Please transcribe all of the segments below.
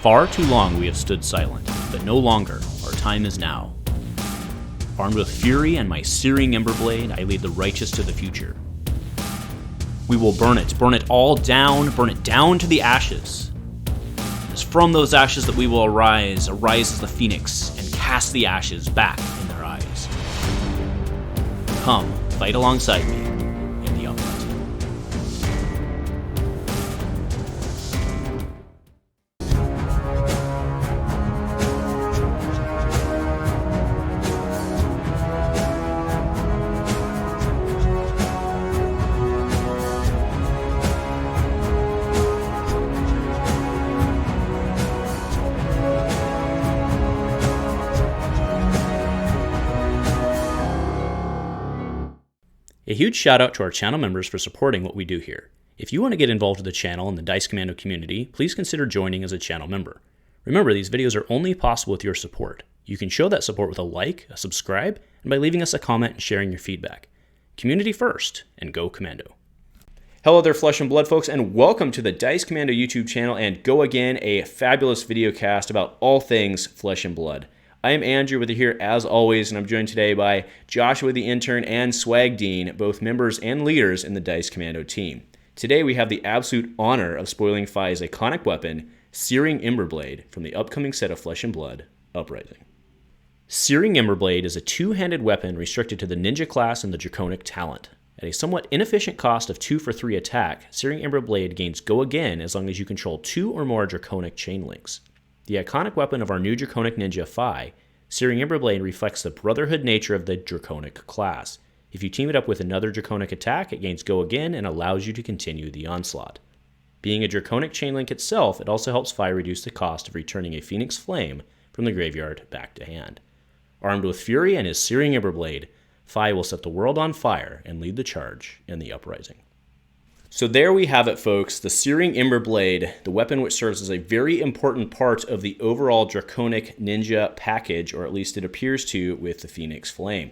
Far too long we have stood silent, but no longer. Our time is now. Armed with fury and my Searing Emberblade, I lead the righteous to the future. We will burn it all down, burn it down to the ashes. It is from those ashes that we will arise as the phoenix, and cast the ashes back in their eyes. Come, fight alongside me in the Uprising. A huge shout out to our channel members for supporting what we do here. If you want to get involved with the channel and the Dice Commando community, please consider joining as a channel member. Remember, these videos are only possible with your support. You can show that support with a like, a subscribe, and by leaving us a comment and sharing your feedback. Community first, and go Commando. Hello there, Flesh and Blood folks, and welcome to the Dice Commando YouTube channel and Go Again, a fabulous video cast about all things Flesh and Blood. I am Andrew with you here as always, and I'm joined today by Joshua the Intern and Swag Dean, both members and leaders in the Dice Commando team. Today we have the absolute honor of spoiling Fi's iconic weapon, Searing Emberblade, from the upcoming set of Flesh and Blood, Uprising. Searing Emberblade is a two-handed weapon restricted to the Ninja class and the Draconic talent. At a somewhat inefficient cost of 2 for 3 attack, Searing Emberblade gains Go Again as long as you control 2 or more Draconic chain links. The iconic weapon of our new Draconic Ninja, Fi, Searing Emberblade reflects the brotherhood nature of the Draconic class. If you team it up with another Draconic attack, it gains Go Again and allows you to continue the onslaught. Being a Draconic chainlink itself, it also helps Fi reduce the cost of returning a Phoenix Flame from the graveyard back to hand. Armed with Fury and his Searing Emberblade, Fi will set the world on fire and lead the charge in the Uprising. So there we have it, folks, the Searing Emberblade, the weapon which serves as a very important part of the overall Draconic Ninja package, or at least it appears to with the Phoenix Flame.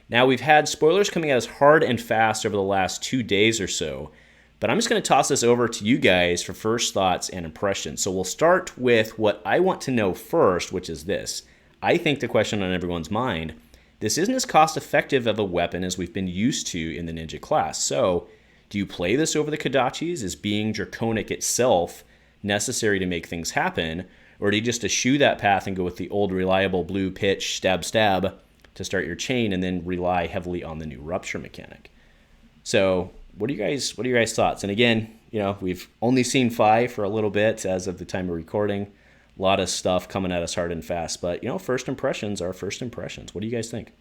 Now, we've had spoilers coming at us hard and fast over the last 2 days or so, but I'm just going to toss this over to you guys for first thoughts and impressions. So we'll start with what I want to know first, which is this. I think the question on everyone's mind, this isn't as cost-effective of a weapon as we've been used to in the Ninja class, so do you play this over the Kodachis? Is being Draconic itself necessary to make things happen? Or do you just eschew that path and go with the old reliable blue pitch, stab, stab to start your chain and then rely heavily on the new Rupture mechanic? So what are you guys' thoughts? And again, we've only seen Fi for a little bit as of the time of recording. A lot of stuff coming at us hard and fast. But, first impressions are first impressions. What do you guys think?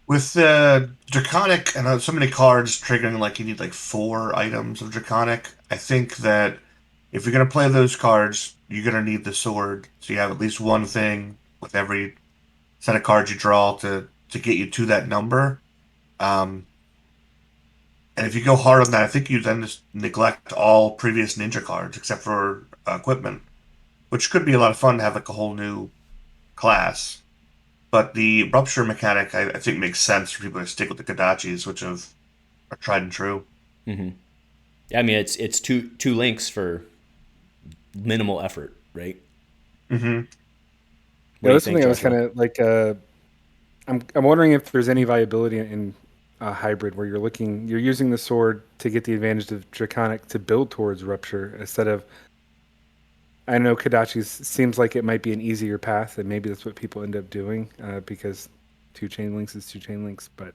With the Draconic and so many cards triggering you need 4 items of Draconic, I think that if you're going to play those cards, you're going to need the sword. So you have at least one thing with every set of cards you draw to get you to that number. And if you go hard on that, I think you then just neglect all previous Ninja cards except for equipment, which could be a lot of fun to have a whole new class. But the Rupture mechanic, I think, makes sense for people to stick with the Kodachis, which are tried and true. Mm-hmm. Yeah, I mean, it's two links for minimal effort, right? Mm-hmm. That's something I was kind of I'm wondering if there's any viability in a hybrid where you're using the sword to get the advantage of Draconic to build towards Rupture instead of. I know Kodachis seems like it might be an easier path, and maybe that's what people end up doing because 2 chain links is 2 chain links. But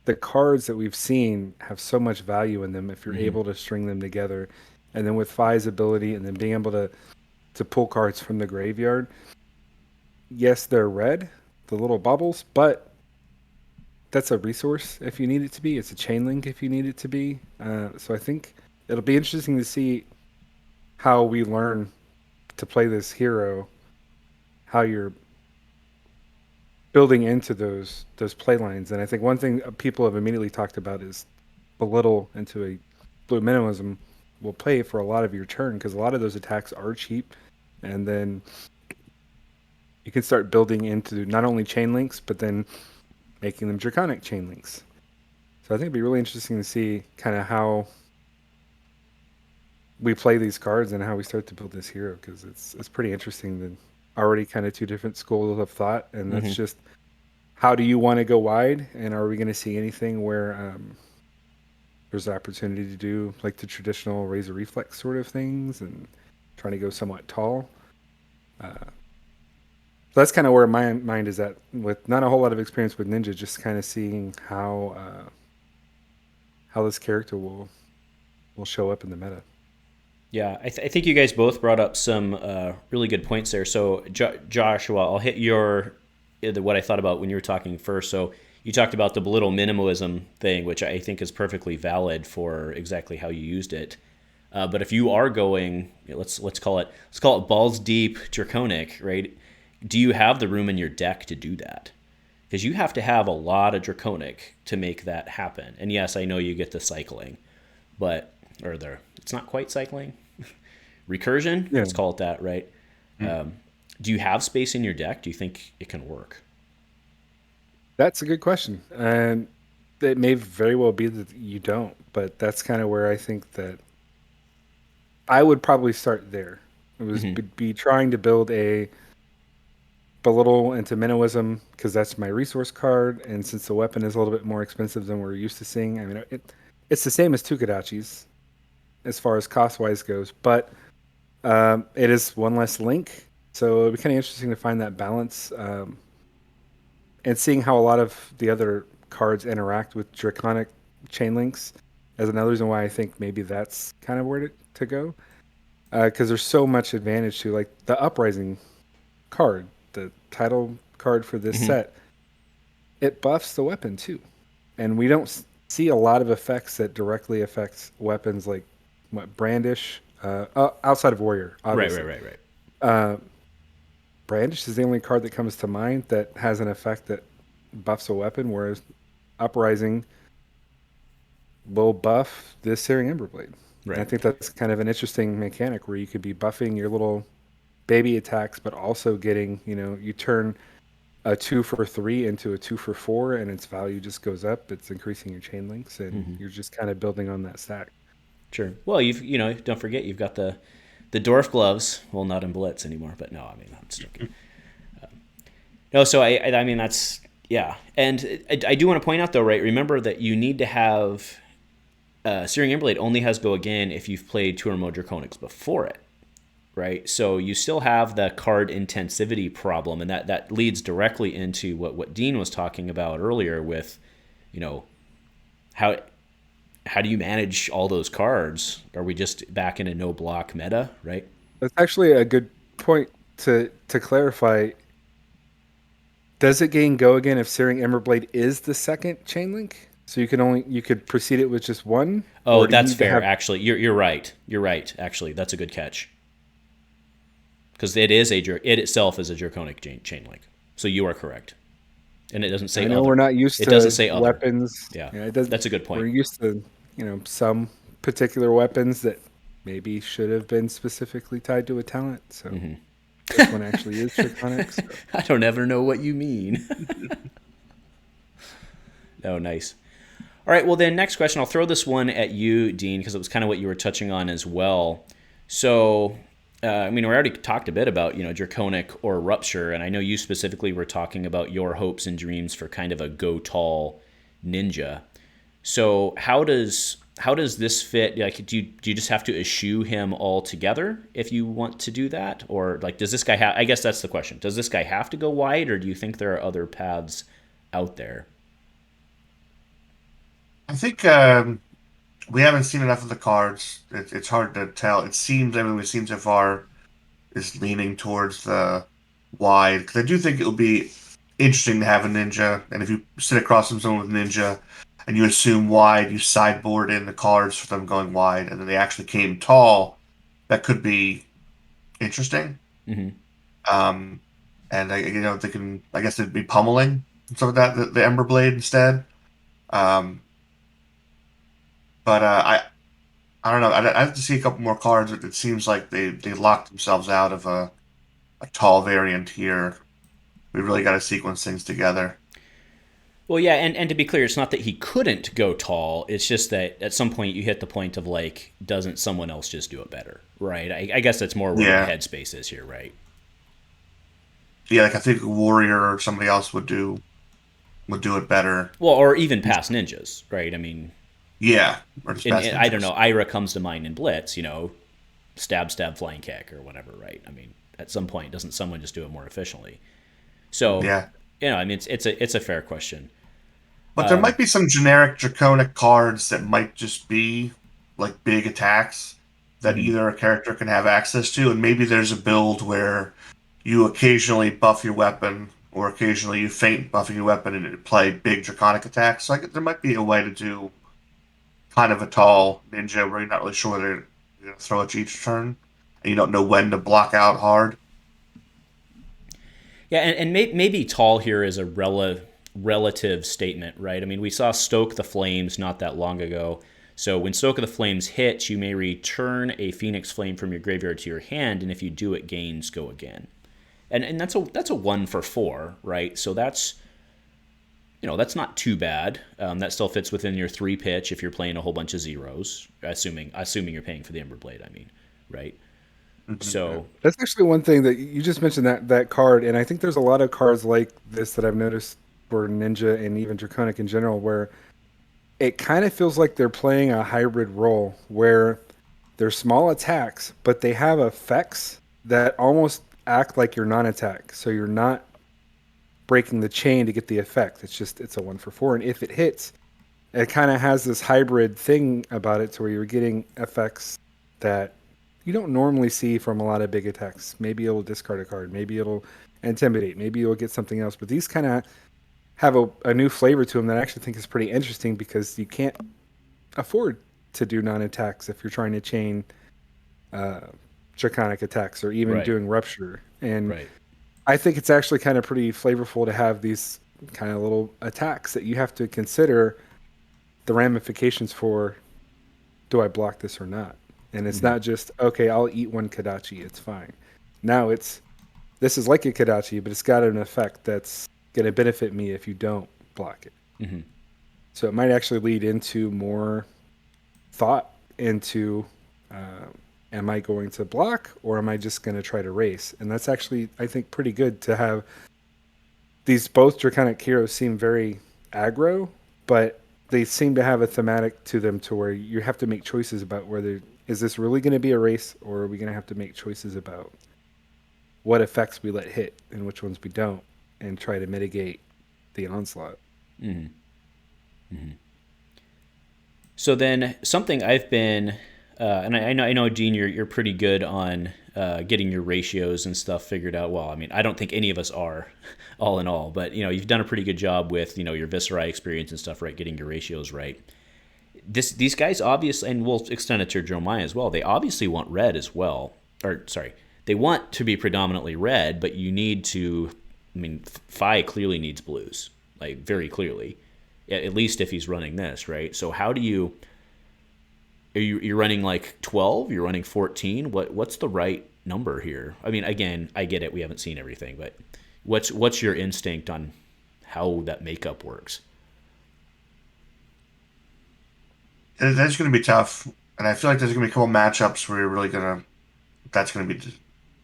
the cards that we've seen have so much value in them if you're able to string them together. And then with Fi's ability and then being able to pull cards from the graveyard, yes, they're red, the little bubbles, but that's a resource if you need it to be. It's a chain link if you need it to be. So I think it'll be interesting to see how we learn to play this hero, how you're building into those play lines. And I think one thing people have immediately talked about is belittle into a blue minimalism will play for a lot of your turn because a lot of those attacks are cheap, and then you can start building into not only chain links but then making them Draconic chain links. So I think it'd be really interesting to see kind of how we play these cards and how we start to build this hero, because it's pretty interesting. That already kind of two different schools of thought, and that's just how do you want to go wide, and are we going to see anything where there's opportunity to do like the traditional razor reflex sort of things and trying to go somewhat tall. So that's kind of where my mind is at, with not a whole lot of experience with Ninja, just kind of seeing how this character will show up in the meta. Yeah, I think you guys both brought up some really good points there. So Joshua, I'll hit what I thought about when you were talking first. So you talked about the belittle minimalism thing, which I think is perfectly valid for exactly how you used it. But if you are going, let's call it balls deep Draconic, right? Do you have the room in your deck to do that? Because you have to have a lot of Draconic to make that happen. And yes, I know you get the cycling, it's not quite cycling. Recursion, Let's call it that, right? Do you have space in your deck? Do you think it can work? That's a good question. And it may very well be that you don't, but that's kind of where I think that I would probably start there. It was be trying to build a belittle into minimalism, because that's my resource card, and since the weapon is a little bit more expensive than we're used to seeing, I mean, it's the same as Tukadachi's as far as cost-wise goes, but it is one less link, so it'll be kind of interesting to find that balance, and seeing how a lot of the other cards interact with Draconic chain links as another reason why I think maybe that's kind of where to go, because there's so much advantage to, like, the Uprising card, the title card for this set. It buffs the weapon too, and we don't see a lot of effects that directly affects weapons like Brandish, outside of Warrior, obviously. Right. Brandish is the only card that comes to mind that has an effect that buffs a weapon, whereas Uprising will buff this Searing Emberblade. Right. And I think that's kind of an interesting mechanic where you could be buffing your little baby attacks, but also getting, you turn a 2 for 3 into a 2 for 4, and its value just goes up. It's increasing your chain links, and you're just kind of building on that stack. Sure. Well, don't forget you've got the dwarf gloves. Well, not in Blitz anymore, but no, I mean, I'm just joking. So I mean, that's, yeah. And I do want to point out though, right? Remember that you need to have Searing Emberblade only has go again if you've played 2 or more Draconics before it. Right, so you still have the card intensivity problem, and that leads directly into what Dean was talking about earlier with, how do you manage all those cards? Are we just back in a no block meta, right? That's actually a good point to clarify. Does it gain go again if Searing Emberblade is the second chain link? So you could proceed it with just one? Oh, that's fair. Actually, you're right. You're right. Actually, that's a good catch. Because it itself is a Draconic chain link, so you are correct, and it doesn't say. I know we're not used to. It doesn't say weapons. Yeah, it doesn't. That's a good point. We're used to some particular weapons that maybe should have been specifically tied to a talent. So this one actually is Draconic. So. I don't ever know what you mean. Oh, nice. All right, well then, next question. I'll throw this one at you, Dean, because it was kind of what you were touching on as well. So. I mean, we already talked a bit about, Draconic or Rupture, and I know you specifically were talking about your hopes and dreams for kind of a go tall ninja. So how does this fit? Like, do you just have to eschew him altogether if you want to do that, or like, does this guy have? I guess that's the question. Does this guy have to go wide, or do you think there are other paths out there? I think we haven't seen enough of the cards. It's hard to tell. It seems everything we've seen so far is leaning towards the wide. Because I do think it will be interesting to have a ninja. And if you sit across from someone with ninja and you assume wide, you sideboard in the cards for them going wide, and then they actually came tall, that could be interesting. And they can. I guess it'd be pummeling and stuff like that. The Emberblade instead. But I don't know. I have to see a couple more cards. It seems like they locked themselves out of a tall variant here. We really got to sequence things together. Well, yeah, and to be clear, it's not that he couldn't go tall. It's just that at some point you hit the point of like, doesn't someone else just do it better, right? I guess that's more where the headspace is here, right? Yeah, like I think Warrior or somebody else would do it better. Well, or even past ninjas, right? I mean, yeah, or just past I don't know. Ira comes to mind in Blitz, stab, flying kick or whatever, right? I mean, at some point, doesn't someone just do it more efficiently? So, yeah. I mean, it's a fair question. But there might be some generic draconic cards that might just be like big attacks that either a character can have access to, and maybe there's a build where you occasionally buff your weapon, or occasionally you feint buffing your weapon and play big draconic attacks. So there might be a way to do kind of a tall ninja where you're not really sure what they're going to throw at you each turn, and you don't know when to block out hard. Yeah, and maybe tall here is a relative statement, right? I mean, we saw Stoke the Flames not that long ago. So when Soka the Flames hits, you may return a Phoenix Flame from your graveyard to your hand, and if you do, it gains go again. And that's a 1-for-4, right? So that's that's not too bad. That still fits within your 3 pitch if you're playing a whole bunch of zeros, assuming you're paying for the Emberblade, I mean, right? So that's actually one thing that you just mentioned, that card, and I think there's a lot of cards like this that I've noticed for Ninja and even Draconic in general, where it kind of feels like they're playing a hybrid role where they're small attacks, but they have effects that almost act like your non-attack. So you're not breaking the chain to get the effect. It's a 1-for-4, and if it hits, it kind of has this hybrid thing about it to where you're getting effects that you don't normally see from a lot of big attacks. Maybe it'll discard a card. Maybe it'll intimidate. Maybe you'll get something else. But these kind of have a new flavor to them that I actually think is pretty interesting, because you can't afford to do non-attacks if you're trying to chain draconic attacks or even doing rupture. And I think it's actually kind of pretty flavorful to have these kind of little attacks that you have to consider the ramifications for. Do I block this or not? And it's not just, okay, I'll eat one Kodachi, it's fine. Now this is like a Kodachi, but it's got an effect that's going to benefit me if you don't block it. Mm-hmm. So it might actually lead into more thought into, am I going to block, or am I just going to try to race? And that's actually, I think, pretty good to have. These both Draconic heroes seem very aggro, but they seem to have a thematic to them to where you have to make choices about whether, is this really going to be a race, or are we going to have to make choices about what effects we let hit and which ones we don't, and try to mitigate the onslaught. Mm-hmm. Mm-hmm. So then something I've been, and I know, Dean, you're pretty good on getting your ratios and stuff figured out well. I mean, I don't think any of us are, all in all, but you've done a pretty good job with your Viscerai experience and stuff, right? Getting your ratios right. These guys obviously, and we'll extend it to Jeremiah as well, they obviously want red as well. Or, sorry, they want to be predominantly red, but you need to, I mean, Fi clearly needs blues, like very clearly, at least if he's running this, right? So how do you, you're running like 12, you're running 14, what's the right number here? I mean, again, I get it, we haven't seen everything, but what's your instinct on how that makeup works? That's going to be tough, and I feel like there's going to be a couple matchups where you're really that's going to be the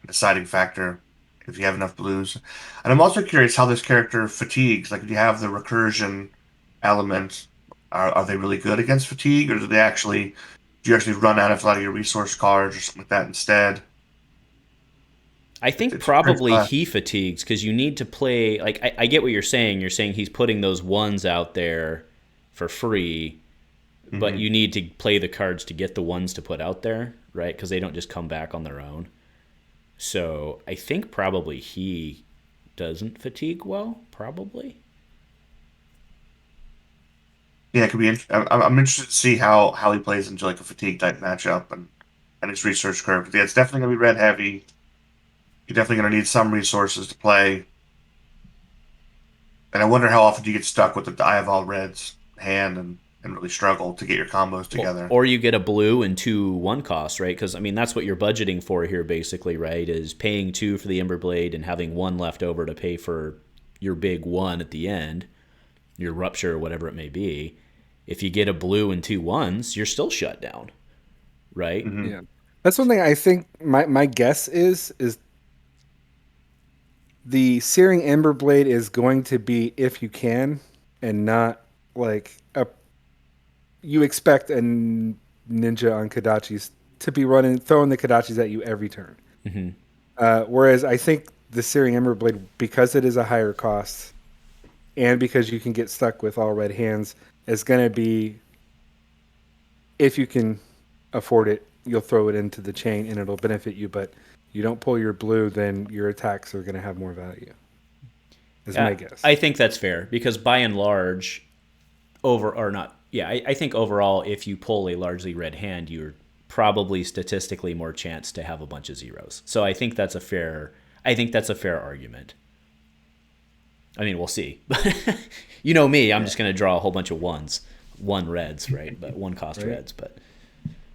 deciding factor if you have enough blues. And I'm also curious how this character fatigues. Like, if you have the recursion element, are they really good against fatigue, or do you actually run out of a lot of your resource cards or something like that instead? I think probably he fatigues, because you need to play, like, I get what you're saying. You're saying he's putting those ones out there for free, but you need to play the cards to get the ones to put out there, right? Because they don't just come back on their own. So I think probably he doesn't fatigue well, probably. Yeah, it could be. I'm interested to see how he plays into like a fatigue type matchup and his research curve. Yeah, it's definitely going to be red heavy. You're definitely going to need some resources to play. And I wonder how often you get stuck with the Eye of All Reds hand and really struggle to get your combos together. Or you get a blue and 2 1 costs, right? Because, I mean, that's what you're budgeting for here, basically, right? Is paying 2 for the Emberblade and having 1 left over to pay for your big 1 at the end. your Rupture or whatever it may be, if you get a blue and 2 1s, you're still shut down, right? Mm-hmm. Yeah, that's one thing I think. My guess is the Searing Emberblade is going to be if you can, and not like you expect a ninja on Kodachis to be throwing the Kodachis at you every turn. Mm-hmm. Whereas I think the Searing Emberblade, because it is a higher cost, and because you can get stuck with all red hands, is going to be, if you can afford it, you'll throw it into the Chane and it'll benefit you. But you don't pull your blue, then your attacks are going to have more value. Is my guess. I think that's fair, because by and large, I think overall, if you pull a largely red hand, you're probably statistically more chance to have a bunch of zeros. So I think that's a fair argument. I mean, we'll see. You know me, I'm just going to draw a whole bunch of 1 reds, right? But 1 cost reds, but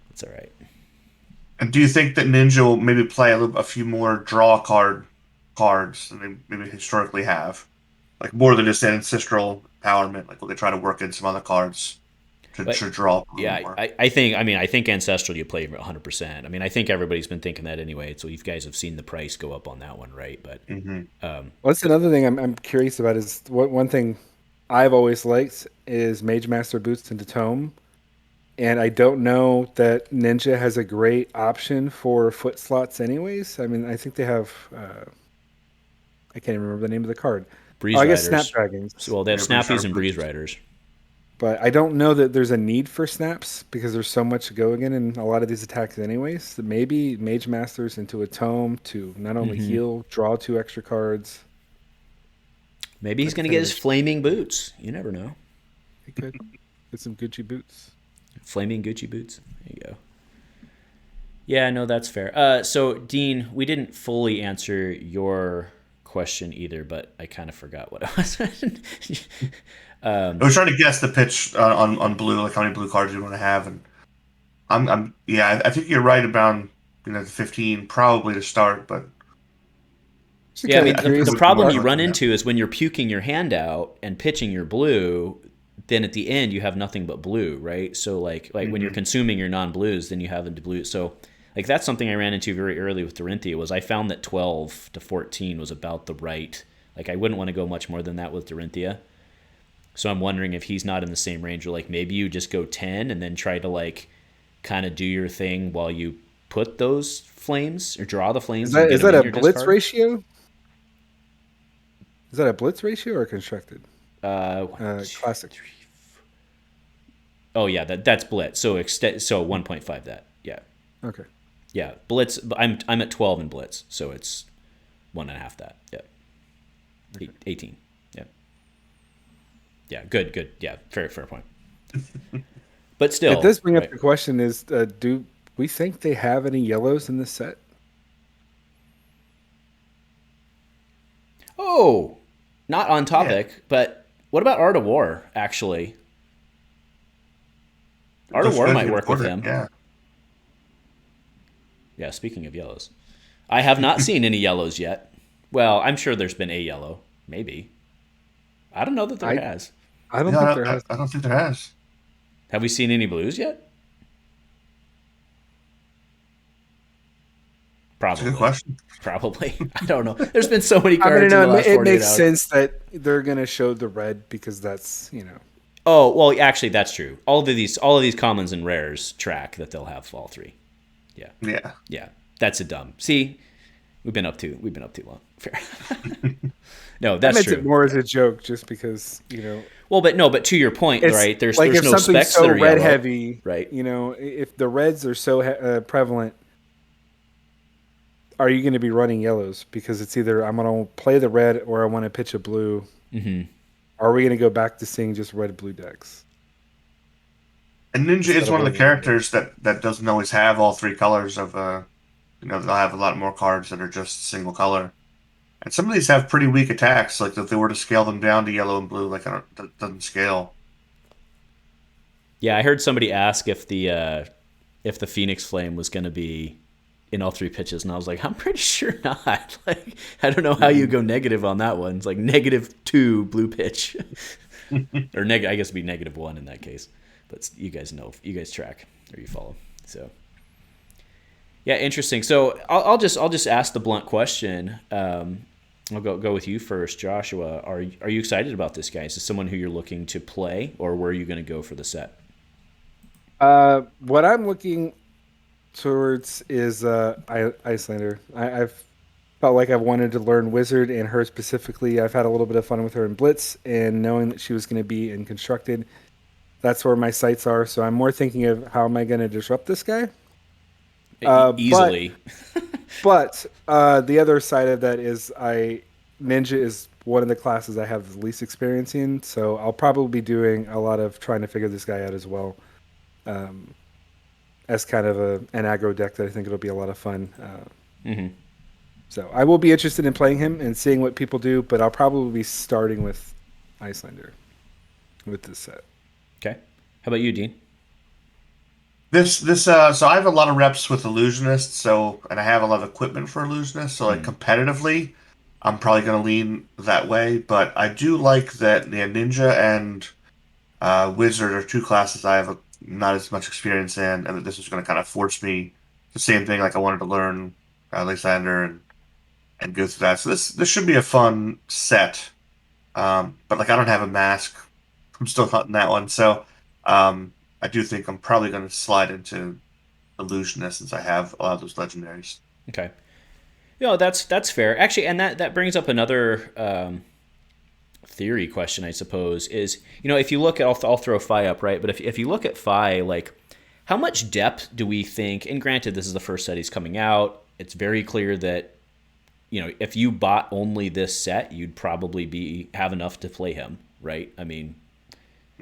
it's all right. And do you think that Ninja will maybe play a few more draw cards than they maybe historically have? Like more than just an ancestral empowerment, like will they try to work in some other cards to draw more? I think Ancestral you play 100%. I mean, I think everybody's been thinking that anyway, so you guys have seen the price go up on that one, right? But what's another thing I'm curious about is one thing I've always liked is Mage Master boots into Tome. And I don't know that Ninja has a great option for foot slots anyways. I mean, I think they have... I can't even remember the name of the card. Breeze Riders. I guess Snapdragons. Well, they have Snappies and Breeze Riders. But I don't know that there's a need for snaps because there's so much to go again in a lot of these attacks anyways. So maybe Mage Masters into a Tome to not only heal, draw 2 extra cards. Maybe he's going to get his Flaming Boots. You never know. He could. Get some Gucci boots. Flaming Gucci boots. There you go. Yeah, no, that's fair. So, Dean, we didn't fully answer your question either, but I kind of forgot what it was. I was trying to guess the pitch on blue, like how many blue cards you want to have, and I think you're right about the 15 probably to start, but yeah, I mean the problem you run into is when you're puking your hand out and pitching your blue. Then at the end you have nothing but blue, right? So like when you're consuming your non-blues, then you have the blue. So like that's something I ran into very early with Dorinthea was I found that 12 to 14 was about the right. Like I wouldn't want to go much more than that with Dorinthea. So I'm wondering if he's not in the same range, or like maybe you just go 10 and then try to like kind of do your thing while you put those flames or draw the flames. Is that a blitz ratio? Is that a blitz ratio or constructed? Classic. Oh yeah, that's blitz. So 1.5 that. Yeah. Okay. Yeah, blitz. I'm at 12 in blitz, so it's 1.5 that. Yeah. Okay. 18. Yeah. Yeah. Good. Yeah. Fair point. But still, it does bring up the question: is do we think they have any yellows in this set? Oh, not on topic, but what about Art of War? Actually, Art of War might work with him. Yeah. Yeah. Speaking of yellows, I have not seen any yellows yet. Well, I'm sure there's been a yellow, maybe. I don't know that there has. I don't think there has. I don't think there has. Have we seen any blues yet? Probably. That's a good question. Probably. I don't know. There's been so many cards in the last 48 it makes hours. sense that they're going to show the red because that's, Oh, well, actually, that's true. All of these commons and rares track that they'll have all 3. Yeah. Yeah. Yeah. That's a dumb. See, we've been up too long. Fair. No, that's true. I meant it more as a joke just because, Well, but to your point, right? There's if no specs so that are red yellow, heavy, right? If the reds are so prevalent, are you going to be running yellows? Because it's either I'm going to play the red or I want to pitch a blue. Mm-hmm. Are we going to go back to seeing just red-blue decks? And Ninja is one of the characters that doesn't always have all 3 colors of they'll have a lot more cards that are just single color. And some of these have pretty weak attacks. Like if they were to scale them down to yellow and blue, that doesn't scale. Yeah, I heard somebody ask if the Phoenix Flame was going to be in all 3 pitches, and I was like, I'm pretty sure not. Like, I don't know how you go negative on that one. It's like -2 blue pitch. or I guess it'd be -1 in that case. But you guys know, you guys track or you follow. So yeah, interesting. So I'll just ask the blunt question. I'll go with you first, Joshua. Are you excited about this guy? Is this someone who you're looking to play, or where are you going to go for the set? What I'm looking towards is Iyslander. I've felt like I've wanted to learn Wizard, and her specifically. I've had a little bit of fun with her in Blitz, and knowing that she was going to be in Constructed, that's where my sights are. So I'm more thinking of how am I going to disrupt this guy? Easily. But the other side of that is Ninja is one of the classes I have the least experience in, so I'll probably be doing a lot of trying to figure this guy out as well. As kind of an aggro deck that I think it'll be a lot of fun. So I will be interested in playing him and seeing what people do, but I'll probably be starting with Iyslander with this set. Okay. How about you, Dean? So I have a lot of reps with Illusionist, and I have a lot of equipment for Illusionist, so like competitively, I'm probably going to lean that way, but I do like that the Ninja and Wizard are two classes I have not as much experience in, and that this is going to kind of force me the same thing like I wanted to learn Alexander and go through that. So this should be a fun set, but like I don't have a mask. I'm still hunting that one, so I do think I'm probably going to slide into Illusionist since I have a lot of those legendaries. Okay. That's fair. Actually, and that brings up another theory question, I suppose, is, if you look at, I'll throw Fi up, right? But if you look at Fi, like, how much depth do we think, and granted, this is the first set he's coming out, it's very clear that, if you bought only this set, you'd probably have enough to play him, right? I mean,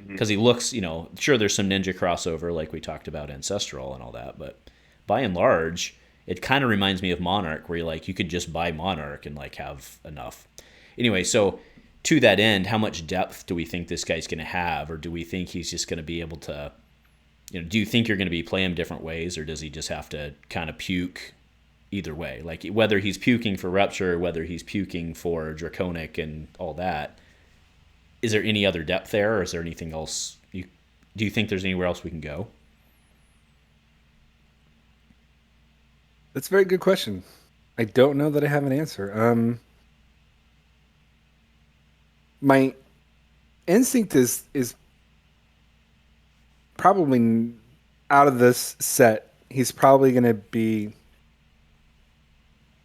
because he looks, sure, there's some ninja crossover like we talked about Ancestral and all that, but by and large, it kind of reminds me of Monarch, where you could just buy Monarch and like have enough. Anyway, so to that end, how much depth do we think this guy's going to have, or do we think he's just going to be able to, do you think you're going to be playing him different ways, or does he just have to kind of puke either way? Like whether he's puking for Rupture, whether he's puking for Draconic and all that. Is there any other depth there, or is there anything else? Do you think there's anywhere else we can go? That's a very good question. I don't know that I have an answer. My instinct is probably out of this set. He's probably going to be,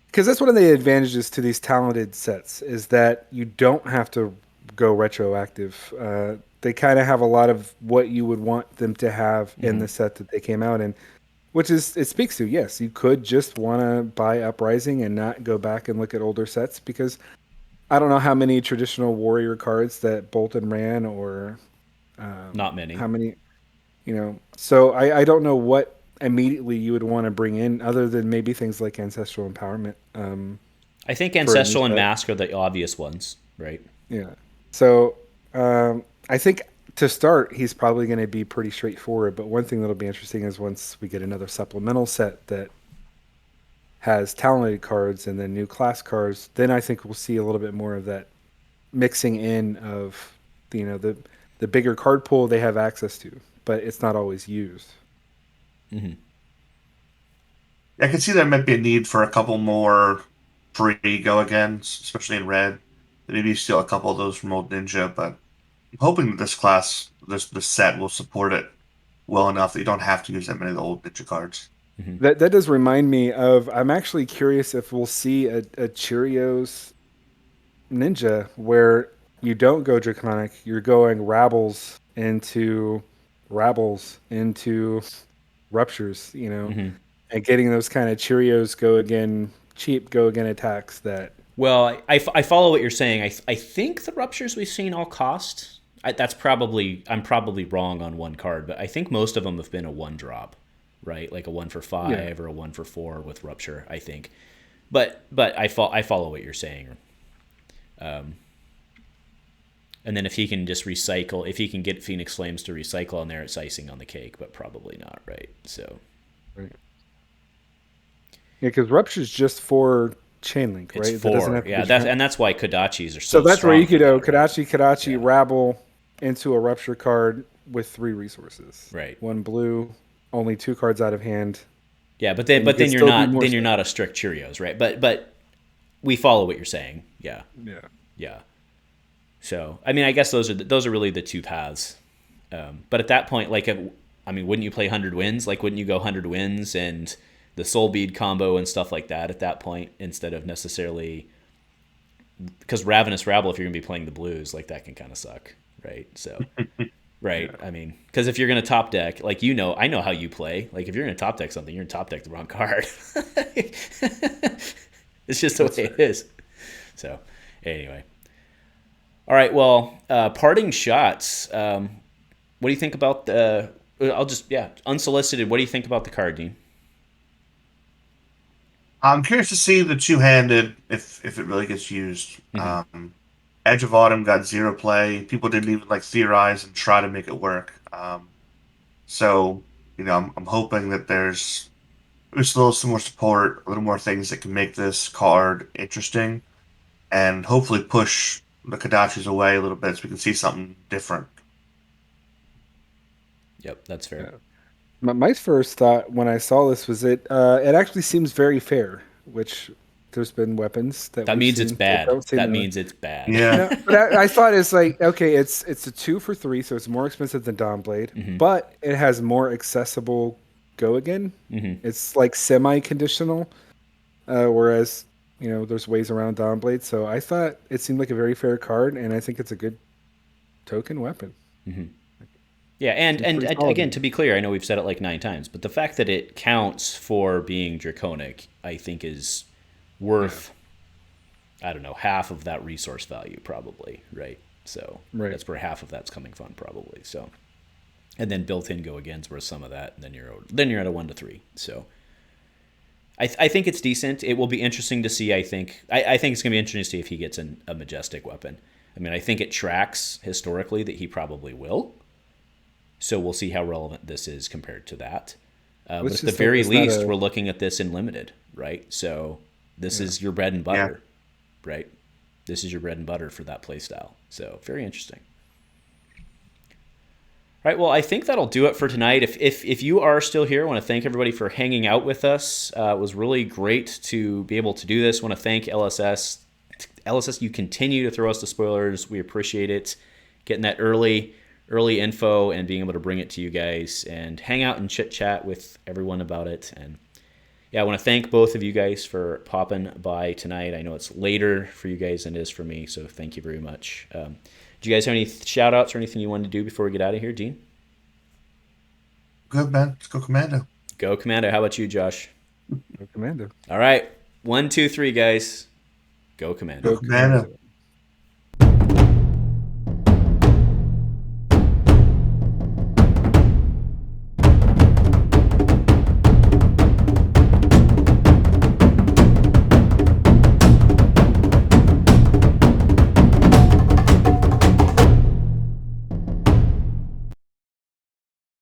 because that's one of the advantages to these talented sets is that you don't have to go retroactive. They kind of have a lot of what you would want them to have in the set that they came out in, which is, it speaks to, yes, you could just want to buy Uprising and not go back and look at older sets, because I don't know how many traditional warrior cards that Boltyn ran, or not many. How many, so I don't know what immediately you would want to bring in other than maybe things like Ancestral Empowerment. I think Ancestral and Mask are the obvious ones, right? Yeah. So I think to start, he's probably going to be pretty straightforward. But one thing that'll be interesting is once we get another supplemental set that has talented cards and then new class cards, then I think we'll see a little bit more of that mixing in of the bigger card pool they have access to, but it's not always used. I can see there might be a need for a couple more free go-agains, especially in red. Maybe steal a couple of those from Old Ninja, but I'm hoping that this set will support it well enough that you don't have to use that many of the Old Ninja cards. That does remind me of, I'm actually curious if we'll see a Cheerios Ninja where you don't go Draconic, you're going Rabbles into Ruptures, and getting those kind of Cheerios cheap go again attacks that. Well, I follow what you're saying. I think the Ruptures we've seen all cost. I'm probably wrong on one card, but I think most of them have been a 1-drop, right? Like a 1 for 5 or a 1 for 4 with Rupture, I think. But I follow what you're saying. And then if he can just recycle, if he can get Phoenix Flames to recycle on there, it's icing on the cake, but probably not, right? So. Right. Yeah, because Rupture's just for Chain Link, right? It's 4, and that's why Kodachis are so that's strong. where you could go Kodachi, Rabble, into a Rupture card with 3 resources. Right. 1 blue, only 2 cards out of hand. Yeah, but then you're not a strict Cheerios, right? But we follow what you're saying. Yeah. Yeah. Yeah. So I mean, I guess those are really the 2 paths. But at that point, like, I mean, wouldn't you play 100 wins? Like, wouldn't you go 100 wins and the Soul Bead combo and stuff like that at that point, instead of necessarily, because Ravenous Rabble, if you're gonna be playing the blues, like, that can kind of suck, right? So, right? Yeah. I mean, because if you're gonna top deck, like, I know how you play. Like, if you're gonna top deck something, you're gonna top deck the wrong card. It's just the way it is. So, anyway. All right. Well, parting shots. What do you think about the? Unsolicited. What do you think about the card, Dean? I'm curious to see the 2-handed if it really gets used. Mm-hmm. Edge of Autumn got 0 play. People didn't even theorize and try to make it work. So I'm hoping that there's a little some more support, a little more things that can make this card interesting, and hopefully push the Kodachis away a little bit so we can see something different. Yep, that's fair. Yeah. My first thought when I saw this was it actually seems very fair, which there's been weapons that means it's bad. That means it's bad. Yeah. But I thought it's like, okay, it's a 2 for 3, so it's more expensive than Dawnblade, mm-hmm. but it has more accessible go again. Mm-hmm. It's like semi-conditional, whereas there's ways around Dawnblade. So I thought it seemed like a very fair card, and I think it's a good token weapon. Mm-hmm. Yeah, and again, to be clear, I know we've said it like 9 times, but the fact that it counts for being draconic, I think, is worth, I don't know, half of that resource value probably, right? So that's where half of that's coming from probably. So, and then built-in go again's worth some of that, and then you're at a 1 to 3. So, I think it's decent. It will be interesting to see. I think it's gonna be interesting to see if he gets a Majestic weapon. I mean, I think it tracks historically that he probably will. So we'll see how relevant this is compared to that. But at the very least, we're looking at this in limited, right? So this is your bread and butter, right? This is your bread and butter for that play style. So very interesting. All right, well, I think that'll do it for tonight. If you are still here, I want to thank everybody for hanging out with us. It was really great to be able to do this. I want to thank LSS. LSS, you continue to throw us the spoilers. We appreciate it. Getting that early info and being able to bring it to you guys and hang out and chit chat with everyone about it. And I want to thank both of you guys for popping by tonight. I know it's later for you guys than it is for me, so thank you very much. Do you guys have any shout outs or anything you wanted to do before we get out of here, Dean? Good, man. Let's go Commando. Go Commando. How about you, Josh? Go Commando. All right. 1, 2, 3, guys. Go Commando. Go Commando.